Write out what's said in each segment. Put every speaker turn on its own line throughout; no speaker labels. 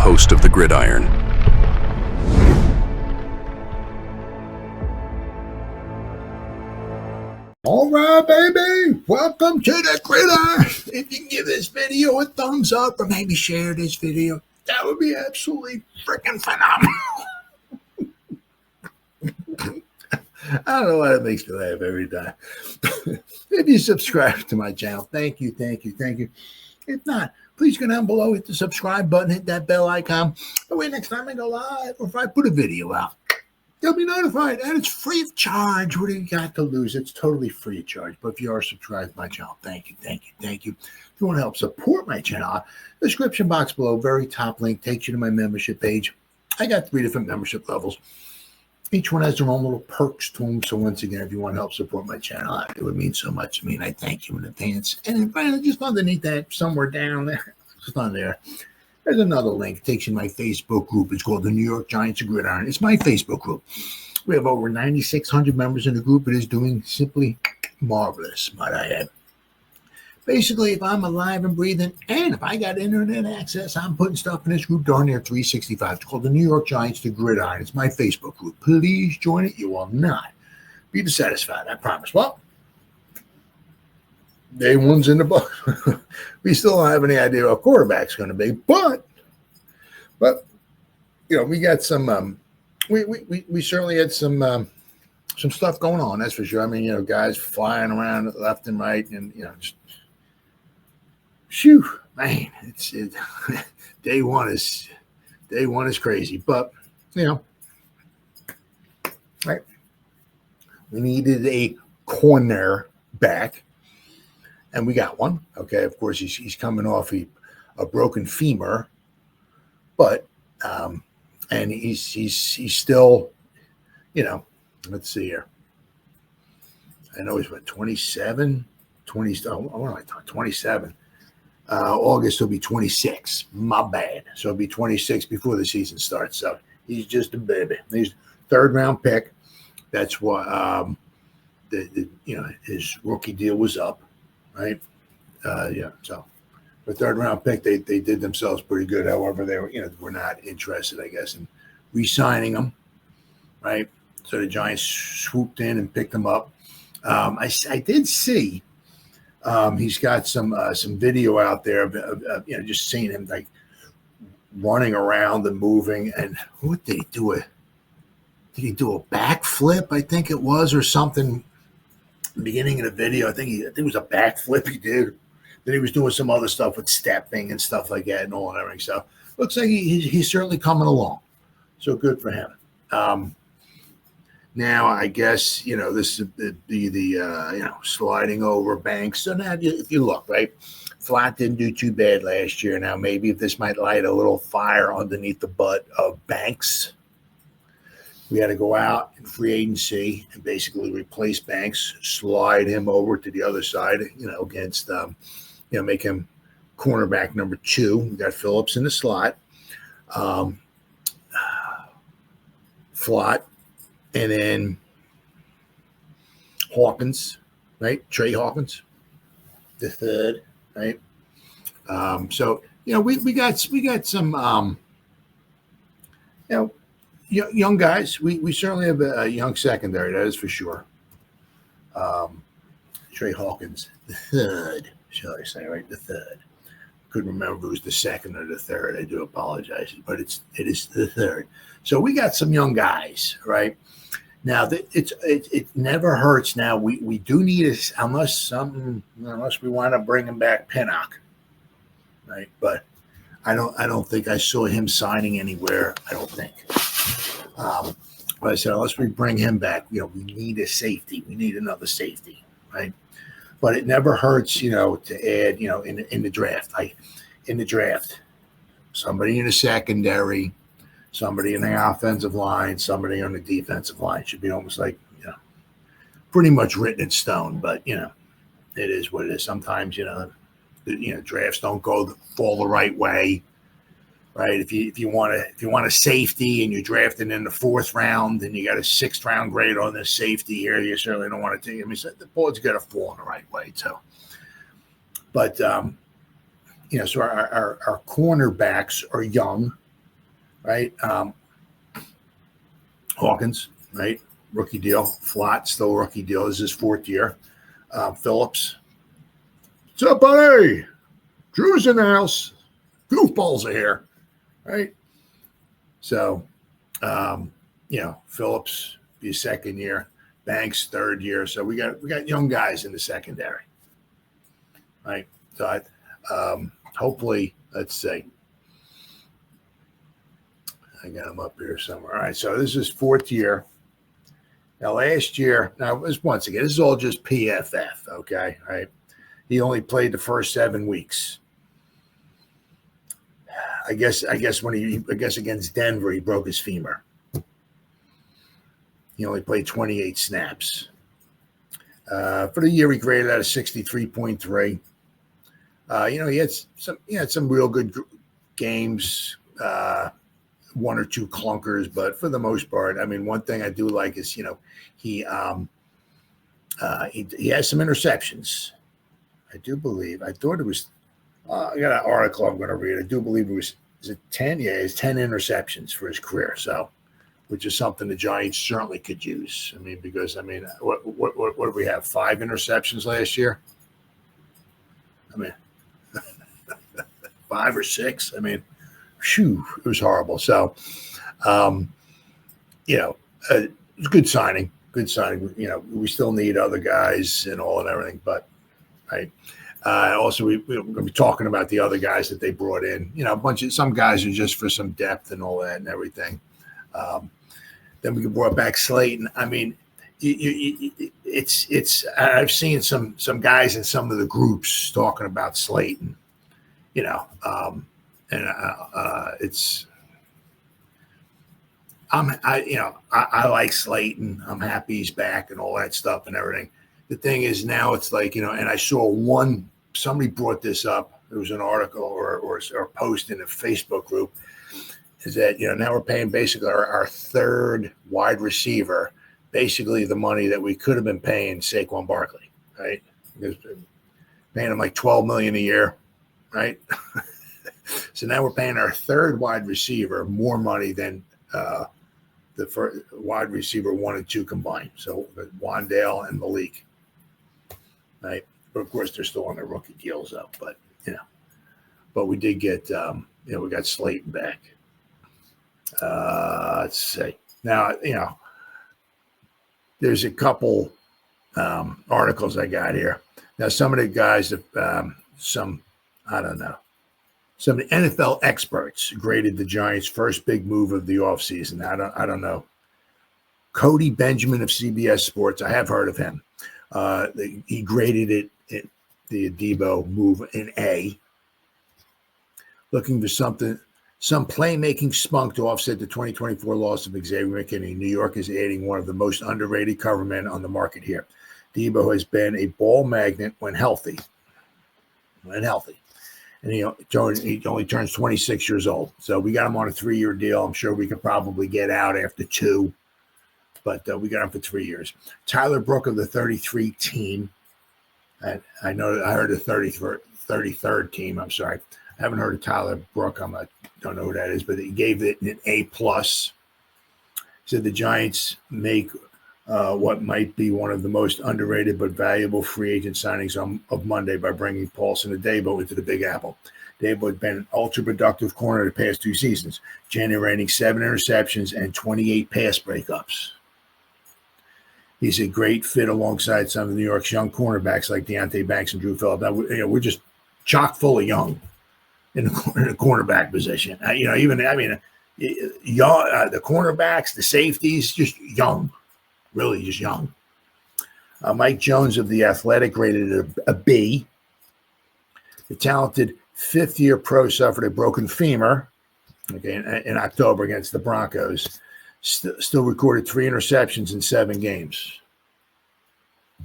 host of the Gridiron.
All right, baby. Welcome to the Gridiron. If you can give this video a thumbs up or maybe share this video, that would be absolutely freaking phenomenal. I don't know why that makes me laugh every time. If you subscribe to my channel, thank you. If not, please go down below, hit the subscribe button, hit that bell icon. That way next time I go live or if I put a video out, you'll be notified, and it's free of charge. What do you got to lose? It's totally free of charge. But if you are subscribed to my channel, thank you. If you want to help support my channel, the description box below, very top link, takes you to my membership page. I got 3 different membership levels. Each one has their own little perks to them. So once again, if you want to help support my channel, it would mean so much to me, and I thank you in advance. And then finally, just underneath that, somewhere down there, just on there, there's another link. It takes you to my Facebook group. It's called the New York Giants of Gridiron. It's my Facebook group. We have over 9,600 members in the group. It is doing simply marvelous, might I add. Basically, if I'm alive and breathing, and if I got internet access, I'm putting stuff in this group darn near 365. It's called the New York Giants to Gridiron. It's my Facebook group. Please join it. You will not be dissatisfied, I promise. Well, day one's in the book. We still don't have any idea what quarterback's going to be, but you know, we got some. We certainly had some stuff going on. That's for sure. I mean, you know, guys flying around left and right, and you know, just. Phew, man, day one is crazy, but you know, right? We needed a corner back, and we got one. Okay, of course he's coming off a broken femur, but and he's still, you know, let's see here. I know he's what 27, 20. Oh, what am I talking? 27. August will be 26. My bad. So it'll be 26 before the season starts. So he's just a baby. He's third round pick. That's what the you know, his rookie deal was up, right? Yeah. So the third round pick, they did themselves pretty good. However, they were not interested, I guess, in re-signing him, right? So the Giants swooped in and picked him up. I did see. He's got some video out there of you know, just seeing him like running around and moving. And what did he do? Did he do a backflip? I think it was, or something. Beginning of the video, I think it was a backflip he did. Then he was doing some other stuff with stepping and stuff like that and all and everything. So looks like he's certainly coming along. So good for him. Now, I guess, you know, this is the you know, sliding over Banks. So now if you look, right, Flat didn't do too bad last year. Now, maybe if this might light a little fire underneath the butt of Banks, we had to go out in free agency and basically replace Banks, slide him over to the other side, you know, against, you know, make him cornerback number 2. We got Phillips in the slot. Flott. And then Hawkins, right? Trey Hawkins, the third, right? So you know, we got some you know, young guys. We certainly have a young secondary, that is for sure. Trey Hawkins, the third, shall I say, right? The third. Couldn't remember if it was the second or the third. I do apologize, but it is the third. So we got some young guys, right? Now it never hurts. Now we do need unless we want to bring him back Pinnock, right? But I don't think I saw him signing anywhere. I don't think. But I said unless we bring him back, you know, we need a safety. We need another safety, right? But it never hurts, you know, to add, you know, in the draft, somebody in the secondary. Somebody in the offensive line, somebody on the defensive line. Should be almost like, you know, pretty much written in stone. But, you know, it is what it is. Sometimes, you know, drafts don't fall the right way, right? If you want a safety and you're drafting in the 4th round and you got a 6th round grade on this safety here, you certainly don't want to take. I mean, the board's got to fall in the right way too. But you know, so our cornerbacks are young. right? Hawkins, right? Rookie deal. Flott, still rookie deal. This is his 4th year. Phillips. What's up, buddy? Drew's in the house. Goofballs are here, right? So, Phillips be his 2nd year. Banks 3rd year. So we got young guys in the secondary, right? So hopefully, let's see. I got him up here somewhere. All right, so this is 4th year. Now, last year, once again, this is all just PFF, okay? Right? He only played the first 7 weeks. I guess against Denver, he broke his femur. He only played 28 snaps. For the year, he graded out a 63.3. He had some real good games. 1 or 2 clunkers, but for the most part, I mean, one thing I do like is, he has some interceptions. I thought it was, I got an article I'm going to read. I do believe is it 10? Yeah, it's 10 interceptions for his career. So, which is something the Giants certainly could use. I mean, because, what do we have? 5 interceptions last year? I mean, 5 or 6? I mean, phew, it was horrible. So, good signing. Good signing. We still need other guys and all and everything, but right. Also, we're going to be talking about the other guys that they brought in. Some guys are just for some depth and all that and everything. Then we brought back Slayton. I mean, it's. I've seen some guys in some of the groups talking about Slayton. I like Slayton. I'm happy he's back and all that stuff and everything. The thing is now it's like, and I saw somebody brought this up. It was an article or post in a Facebook group, is that, now we're paying basically our 3rd wide receiver, basically the money that we could have been paying Saquon Barkley, right? Because paying him like $12 million a year, right? So now we're paying our 3rd wide receiver more money than the first wide receiver 1 and 2 combined. So Wandale and Malik, right? But of course, they're still on their rookie deals, though. But we did get, we got Slayton back. Let's see. Now, there's a couple articles I got here. Now, some of the guys, I don't know. Some of the NFL experts graded the Giants' first big move of the offseason. I don't know. Cody Benjamin of CBS Sports, I have heard of him. He graded the Adebo move in A, looking for some playmaking spunk to offset the 2024 loss of Xavier McKinney. New York is adding one of the most underrated cover men on the market here. Adebo has been a ball magnet when healthy. And he only turns 26 years old. So we got him on a 3-year deal. I'm sure we could probably get out after 2. But we got him for 3 years. Tyler Brook of the 33 team. I heard the 33rd team. I'm sorry. I haven't heard of Tyler Brook. Don't know who that is. But he gave it an A+. Said the Giants make what might be one of the most underrated but valuable free agent signings of Monday by bringing Paulson Adebo into the Big Apple. Adebo had been an ultra-productive corner the past 2 seasons, generating 7 interceptions and 28 pass breakups. He's a great fit alongside some of New York's young cornerbacks like Deonte Banks and Drew Phillips. Now, we're just chock full of young in the cornerback position. The cornerbacks, the safeties, just young. Really just young. Mike Jones of The Athletic rated it a B. The talented 5th-year pro suffered a broken femur in October against the Broncos. Still recorded 3 interceptions in 7 games.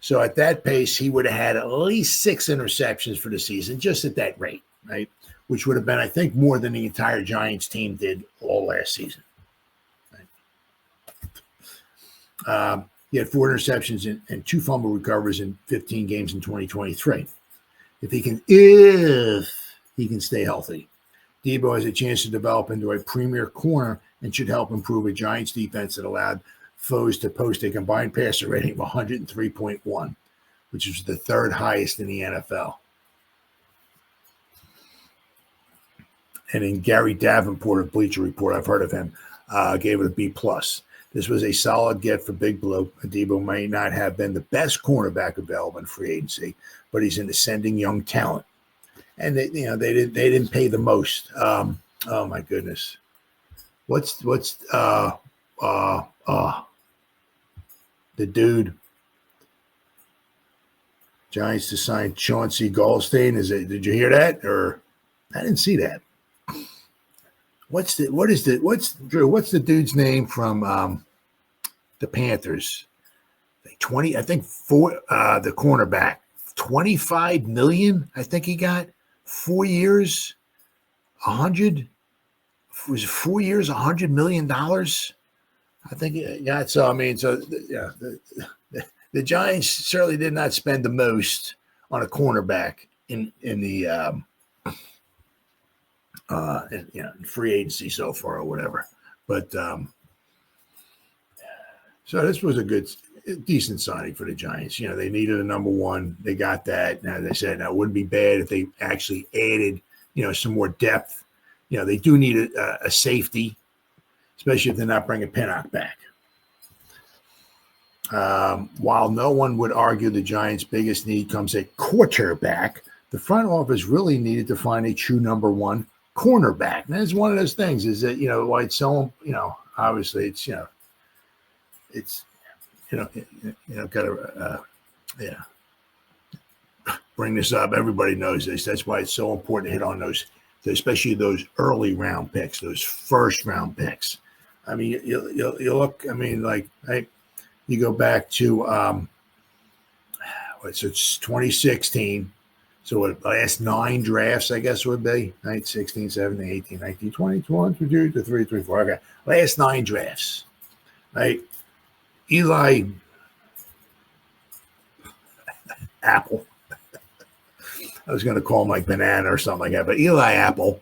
So at that pace, he would have had at least 6 interceptions for the season, just at that rate, right? Which would have been, I think, more than the entire Giants team did all last season. He had 4 interceptions and 2 fumble recoveries in 15 games in 2023. If he can stay healthy, Adebo has a chance to develop into a premier corner and should help improve a Giants defense that allowed foes to post a combined passer rating of 103.1, which is the third highest in the NFL. And then Gary Davenport of Bleacher Report, I've heard of him, gave it a B+. This was a solid get for Big Blue. Adebo may not have been the best cornerback available in free agency, but he's an ascending young talent. And they didn't pay the most. Oh my goodness, what's the dude? Giants to sign Chauncey Goldstein. Did you hear that? Or I didn't see that. What's the dude's name from the Panthers? 20, I think, for the cornerback. 25 million, I think he got. 4 years, 100. Was it 4 years, $100 million? I think he got. So I mean, yeah, the Giants certainly did not spend the most on a cornerback in free agency so far or whatever. But so this was a decent signing for the Giants. They needed a number one. They got that. Now they said it wouldn't be bad if they actually added, some more depth. They do need a safety, especially if they're not bringing Pinnock back. While no one would argue the Giants' biggest need comes at quarterback, the front office really needed to find a true number one cornerback. And that's one of those things is that, why it's so, obviously it's, gotta, bring this up. Everybody knows this. That's why it's so important to hit on those, especially those early round picks, those first round picks. I mean, you look, I mean, like, you go back to, it's 2016. So the last 9 drafts, I guess, would be 16, 17, 18, 19, 20, 21, 22, 23, 24. Okay. Last 9 drafts, right? Eli Apple. I was going to call him like banana or something like that, but Eli Apple,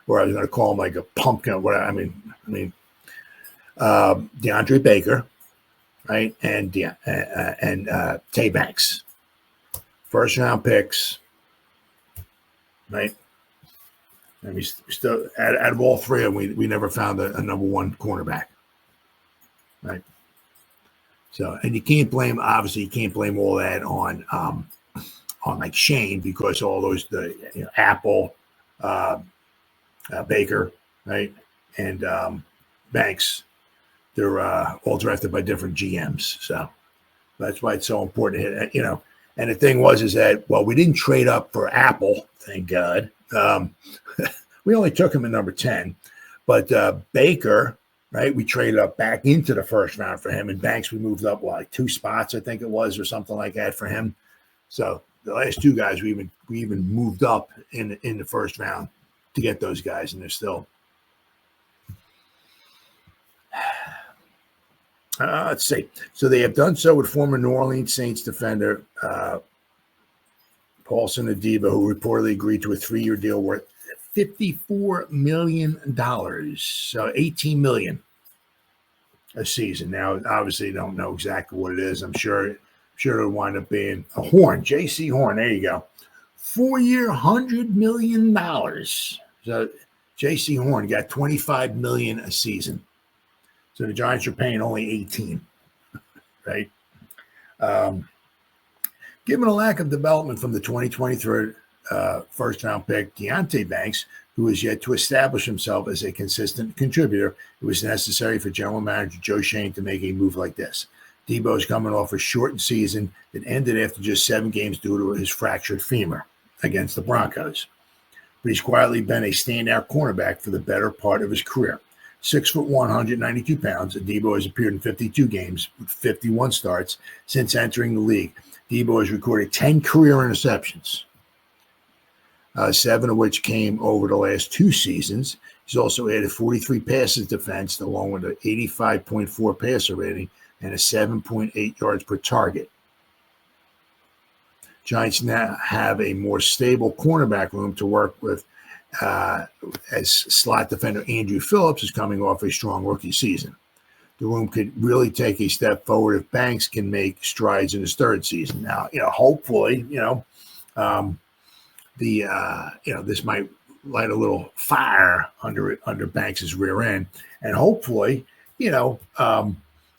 or I was going to call him like a pumpkin. What I mean, DeAndre Baker, right, and Tay Banks, first round picks, right. And we still out of all 3 of them, we never found a number one cornerback, right. So, and you can't blame all that on like Shane, because all those Apple, Baker, right, and Banks, they're all drafted by different GMs. So that's why it's so important to hit. And the thing is that we didn't trade up for Apple, thank God. We only took him at number 10, but Baker. Right, we traded up back into the first round for him, and Banks we moved up like 2 spots, I think it was, or something like that for him. So the last 2 guys we even moved up in the first round to get those guys, and they're still. Let's see. So they have done so with former New Orleans Saints defender Paulson Adebo, who reportedly agreed to a 3-year deal worth $54 million, so $18 million a season. Now, obviously, don't know exactly what it is. I'm sure it'll wind up being a Horn, J.C. Horn. There you go, 4-year, $100 million. So J.C. Horn got $25 million a season. So the Giants are paying only 18, right? Given a lack of development from the 2023 first-round pick, Deonte Banks, who is yet to establish himself as a consistent contributor, it was necessary for general manager Joe Schoen to make a move like this. Adebo is coming off a shortened season that ended after just 7 games due to his fractured femur against the Broncos. But he's quietly been a standout cornerback for the better part of his career. 6'1", 192 pounds, Adebo has appeared in 52 games with 51 starts since entering the league. Adebo has recorded 10 career interceptions. 7 of which came over the last 2 seasons. He's also added 43 passes defense, along with an 85.4 passer rating and a 7.8 yards per target. Giants now have a more stable cornerback room to work with as slot defender Andrew Phillips is coming off a strong rookie season. The room could really take a step forward if Banks can make strides in his third season. Now, hopefully, this might light a little fire under Banks's rear end, and hopefully, now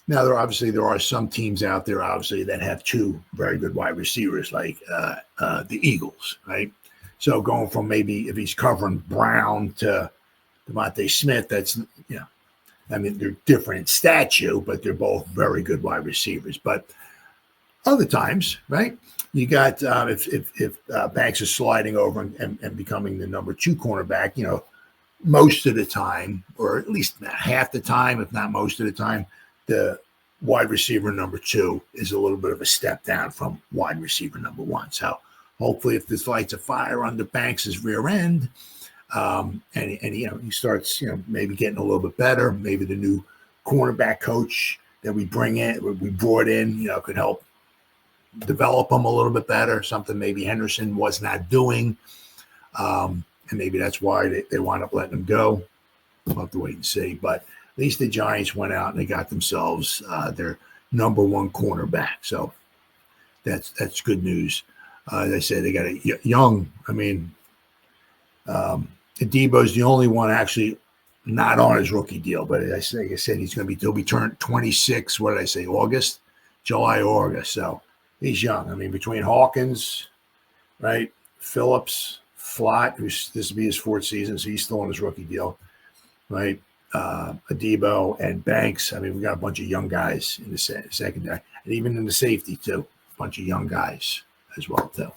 there are some teams out there obviously that have two very good wide receivers, like the Eagles, right? So going from maybe if he's covering Brown to Deonte Smith, that's they're different in stature, but they're both very good wide receivers. But other times, right? You got if Banks is sliding over and becoming the number 2 cornerback, most of the time, or at least half the time, if not most of the time, the wide receiver number 2 is a little bit of a step down from wide receiver number 1. So hopefully, if this lights a fire under Banks's rear end, and he starts maybe getting a little bit better, maybe the new cornerback coach that we brought in, could help develop him a little bit better, something maybe Henderson was not doing. And maybe that's why they wound up letting him go. We'll have to wait and see. But at least the Giants went out and they got themselves their number 1 cornerback. So that's good news. As I said, they got a young, Adebo's the only one actually not on his rookie deal. But like I said, he'll be turned 26, what did I say, July, August. So he's young. Between Hawkins, right, Phillips, Flott, this will be his 4th season, so he's still on his rookie deal, right? Adebo and Banks. We got a bunch of young guys in the secondary, and even in the safety too, a bunch of young guys as well too.